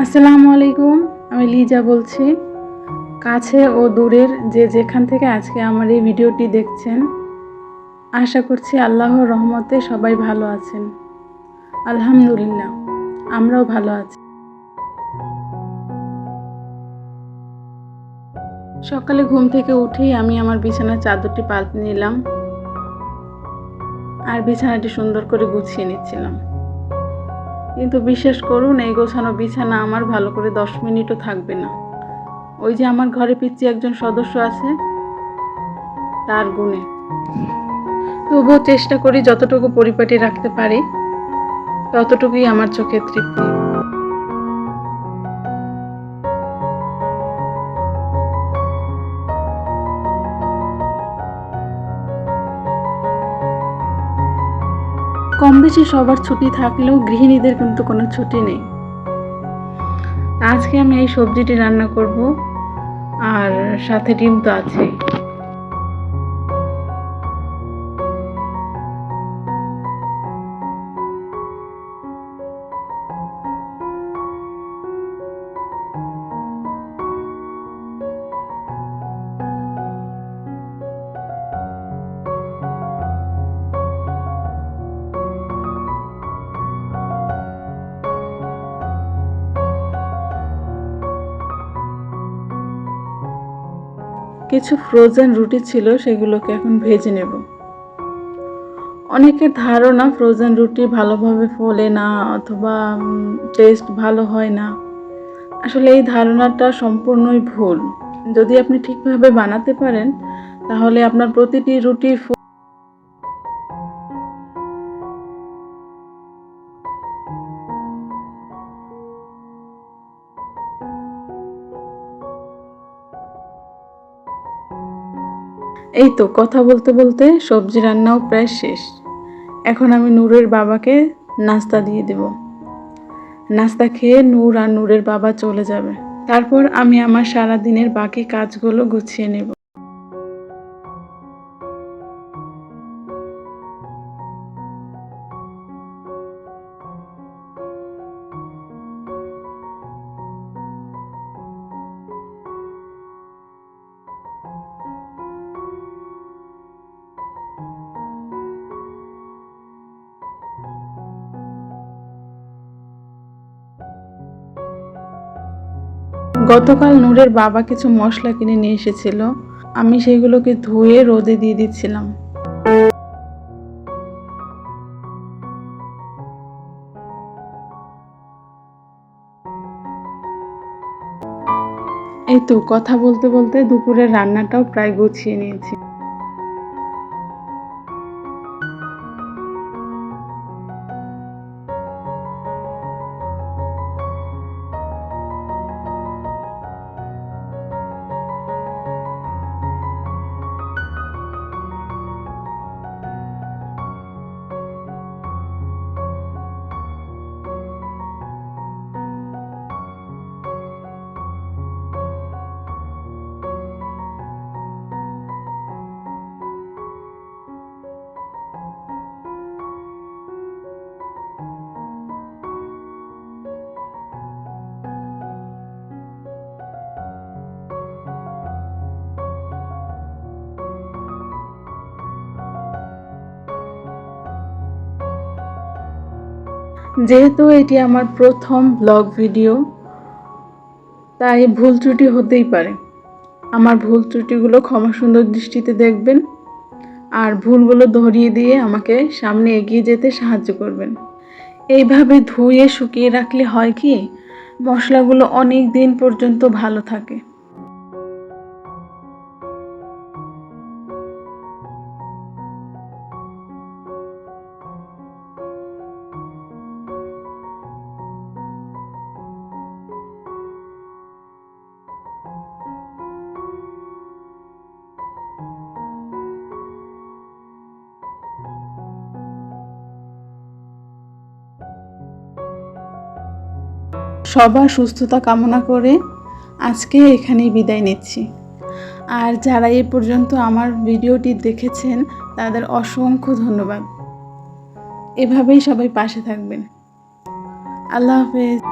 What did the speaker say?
আসসালামু আলাইকুম। আমি লিজা বলছি। কাছে ও দূরের যে যেখান থেকে আজকে আমার এই ভিডিওটি দেখছেন, আশা করছি আল্লাহর রহমতে সবাই ভালো আছেন। আলহামদুলিল্লাহ, আমরাও ভালো আছি। সকালে ঘুম থেকে উঠেই আমি আমার বিছানার চাদরটি পাল্টে নিলাম আর বিছানাটি সুন্দর করে গুছিয়ে নিচ্ছিলাম। কিন্তু বিশ্বাস করুন, এই গোছানো বিছানা আমার ভালো করে 10 মিনিটও থাকবে না। ওই যে আমার ঘরে পিচ্চি একজন সদস্য আছে, তার গুণে। তবুও চেষ্টা করি যতটুকু পরিপাটি রাখতে পারি ততটুকুই আমার চোখে তৃপ্তি। কম বেশি সবার ছুটি থাকলেও গৃহিণীদের কিন্তু কোনো ছুটি নেই। আজকে আমি এই সবজিটি রান্না করব, আর সাথে ডিম তো আছেই। কিছু ফ্রোজেন রুটি ছিল, সেগুলোকে এখন ভেজে নেব। অনেকের ধারণা ফ্রোজেন রুটি ভালোভাবে ফোলে না অথবা টেস্ট ভালো হয় না। আসলে এই ধারণাটা সম্পূর্ণই ভুল। যদি আপনি ঠিকভাবে বানাতে পারেন তাহলে আপনার প্রতিটি রুটি এই তো কথা বলতে বলতে সবজি রান্নাও প্রায় শেষ। এখন আমি নূরের বাবাকে নাস্তা দিয়ে দেব। নাস্তা খেয়ে নূর আর নূরের বাবা চলে যাবে। তারপর আমি আমার সারা দিনের বাকি কাজগুলো গুছিয়ে নেব। গতকাল নূরের বাবা কিছু মশলা কিনে নিয়ে এসেছিল, আমি সেগুলোকে ধুয়ে রোদে দিয়ে দিচ্ছিলাম। এই তো কথা বলতে বলতে দুপুরের রান্নাটাও প্রায় গুছিয়ে নিয়েছি। যেহেতু এটি আমার প্রথম ব্লগ ভিডিও, তাই ভুল ত্রুটি হতেই পারে। আমার ভুল ত্রুটিগুলো ক্ষমা সুন্দর দৃষ্টিতে দেখবেন আর ভুলগুলো ধরিয়ে দিয়ে আমাকে সামনে এগিয়ে যেতে সাহায্য করবেন। এইভাবে ধুয়ে শুকিয়ে রাখলে হয় কি, মশলাগুলো অনেক দিন পর্যন্ত ভালো থাকে। সবার সুস্থতা কামনা করে আজকে এখানেই বিদায় নিচ্ছি। আর যারা এ পর্যন্ত আমার ভিডিওটি দেখেছেন তাদের অসংখ্য ধন্যবাদ। এভাবেই সবাই পাশে থাকবেন। আল্লাহ হাফেজ।